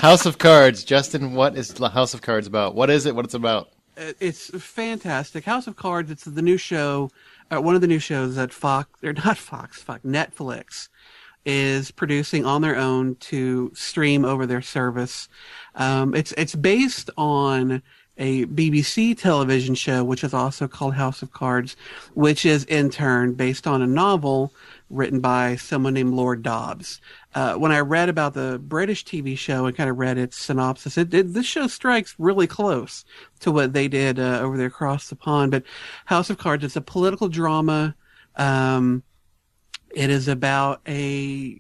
House of Cards. Justin, what is House of Cards about? What is it? What it's about? It's fantastic. House of Cards, it's the new show, one of the new shows that Netflix is producing on their own to stream over their service. It's based on a BBC television show, which is also called House of Cards, which is in turn based on a novel written by someone named Lord Dobbs. When I read about the British TV show and kind of read its synopsis, this show strikes really close to what they did over there across the pond. But House of Cards, it's a political drama. It is about a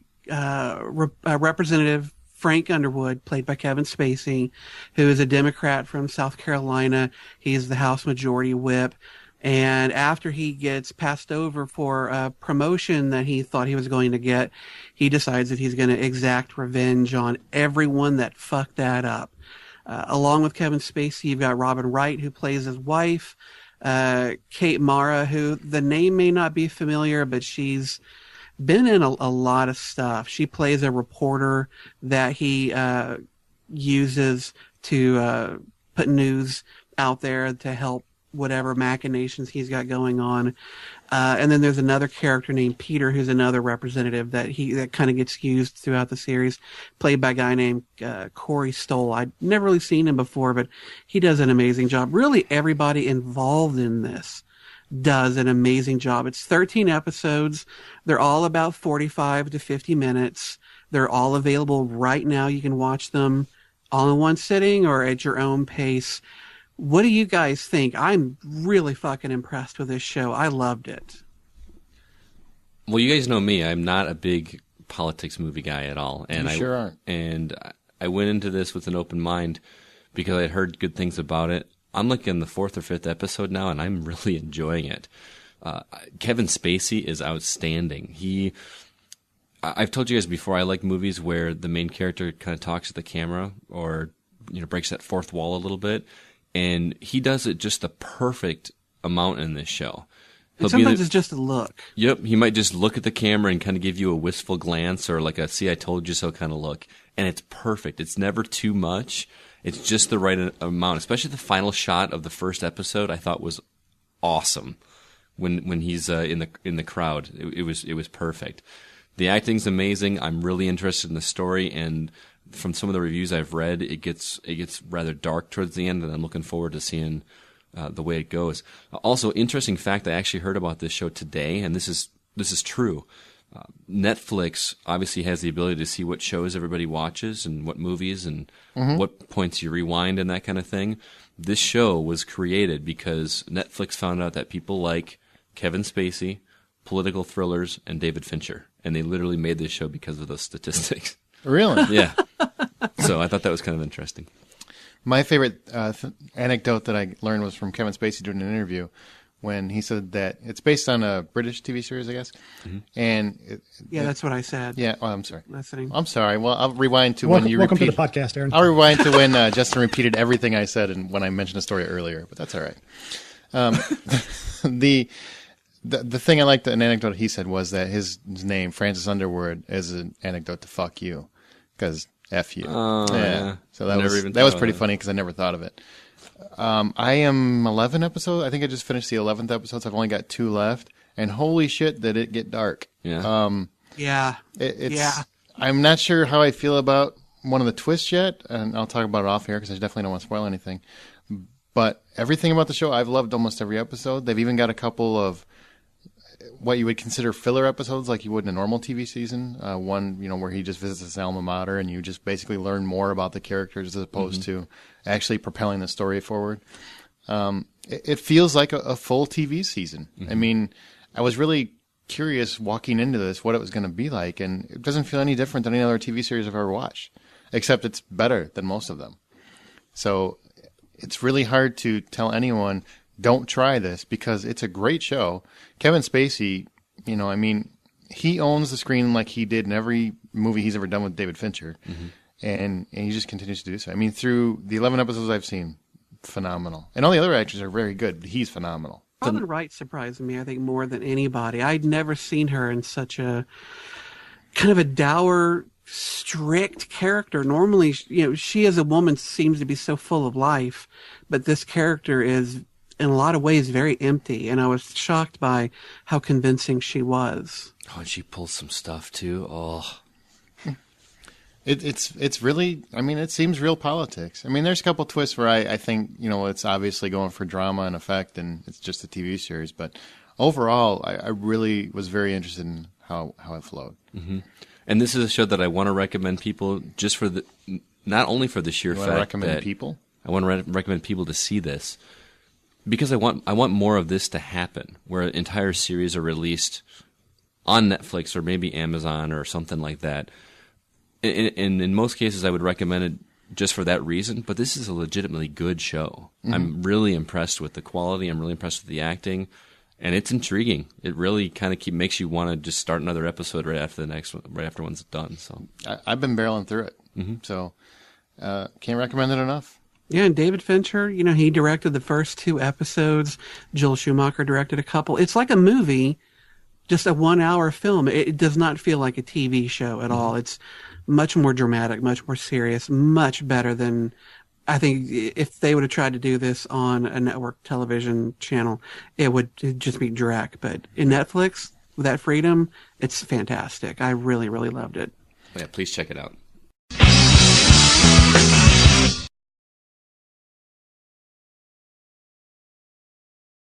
representative, Frank Underwood, played by Kevin Spacey, who is a Democrat from South Carolina. He's the House Majority Whip. And after he gets passed over for a promotion that he thought he was going to get, he decides that he's going to exact revenge on everyone that fucked that up. Along with Kevin Spacey, you've got Robin Wright, who plays his wife, Kate Mara, who the name may not be familiar, but she's been in a lot of stuff. She plays a reporter that he uses to put news out there to help whatever machinations he's got going on. And then there's another character named Peter, who's another representative that kind of gets used throughout the series, played by a guy named Corey Stoll. I'd never really seen him before, but he does an amazing job. Really, everybody involved in this does an amazing job. It's 13 episodes. They're all about 45 to 50 minutes. They're all available right now. You can watch them all in one sitting or at your own pace. What do you guys think? I'm really fucking impressed with this show. I loved it. Well, you guys know me. I'm not a big politics movie guy at all. And You sure aren't. And I went into this with an open mind because I'd heard good things about it. I'm like in the 4th or 5th episode now, and I'm really enjoying it. Kevin Spacey is outstanding. I've told you guys before, I like movies where the main character kind of talks to the camera or breaks that fourth wall a little bit, and he does it just the perfect amount in this show. Sometimes it's just a look. Yep, he might just look at the camera and kind of give you a wistful glance or like a "see, I told you so" kind of look, and it's perfect. It's never too much. It's just the right amount, especially the final shot of the first episode. I thought was awesome when he's in the crowd. It was perfect. The acting's amazing. I'm really interested in the story, and from some of the reviews I've read, it gets rather dark towards the end, and I'm looking forward to seeing the way it goes. Also, interesting fact, I actually heard about this show today, and this is true. Netflix obviously has the ability to see what shows everybody watches and what movies and what points you rewind and that kind of thing. This show was created because Netflix found out that people like Kevin Spacey, political thrillers, and David Fincher. And they literally made this show because of those statistics. Really? Yeah. So I thought that was kind of interesting. My favorite anecdote that I learned was from Kevin Spacey during an interview, when he said that it's based on a British TV series, I guess. Mm-hmm. And that's what I said. Yeah, I'm sorry. Listening. I'm sorry. Well, I'll rewind to Welcome when you to the podcast, Aaron. I'll rewind to when Justin repeated everything I said and when I mentioned the story earlier, but that's all right. The thing I liked, an anecdote he said was that his name, Francis Underwood, is an anecdote to fuck you, because F you. Oh, yeah. So that was pretty funny because I never thought of it. I am 11 episodes. I think I just finished the 11th episode, so I've only got 2 left. And holy shit, did it get dark. Yeah. Yeah. I'm not sure how I feel about one of the twists yet, and I'll talk about it off here because I definitely don't want to spoil anything. But everything about the show, I've loved almost every episode. They've even got a couple of what you would consider filler episodes like you would in a normal TV season. One, where he just visits his alma mater and you just basically learn more about the characters as opposed to actually propelling the story forward. It feels like a full TV season. Mm-hmm. I mean, I was really curious walking into this what it was going to be like, and it doesn't feel any different than any other TV series I've ever watched, except it's better than most of them. So it's really hard to tell anyone, don't try this, because it's a great show. Kevin Spacey, he owns the screen like he did in every movie he's ever done with David Fincher. Mm-hmm. And he just continues to do so. I mean, through the 11 episodes I've seen, phenomenal. And all the other actors are very good, but he's phenomenal. Robin Wright surprised me, I think, more than anybody. I'd never seen her in such a kind of a dour, strict character. Normally, she as a woman seems to be so full of life, but this character is, in a lot of ways, very empty. And I was shocked by how convincing she was. Oh, and she pulls some stuff too. Oh, it's really, I mean, it seems real politics. I mean, there's a couple twists where I think, it's obviously going for drama and effect, and it's just a TV series. But overall, I really was very interested in how it flowed. Mm-hmm. And this is a show that I want to recommend people just for not only for the sheer fact recommend people. I want to recommend people to see this because I want more of this to happen, where entire series are released on Netflix or maybe Amazon or something like that. In most cases, I would recommend it just for that reason, but this is a legitimately good show. Mm-hmm. I'm really impressed with the quality. I'm really impressed with the acting, and it's intriguing. It really kind of makes you want to just start another episode right after the next one, right after one's done. So I've been barreling through it, so can't recommend it enough. Yeah, and David Fincher, he directed the first 2 episodes. Joel Schumacher directed a couple. It's like a movie, just a 1-hour film. It does not feel like a TV show at all. It's much more dramatic, much more serious, much better than, I think, if they would have tried to do this on a network television channel, it'd just be dreck. But in Netflix, with that freedom, it's fantastic. I really, really loved it. Yeah, please check it out.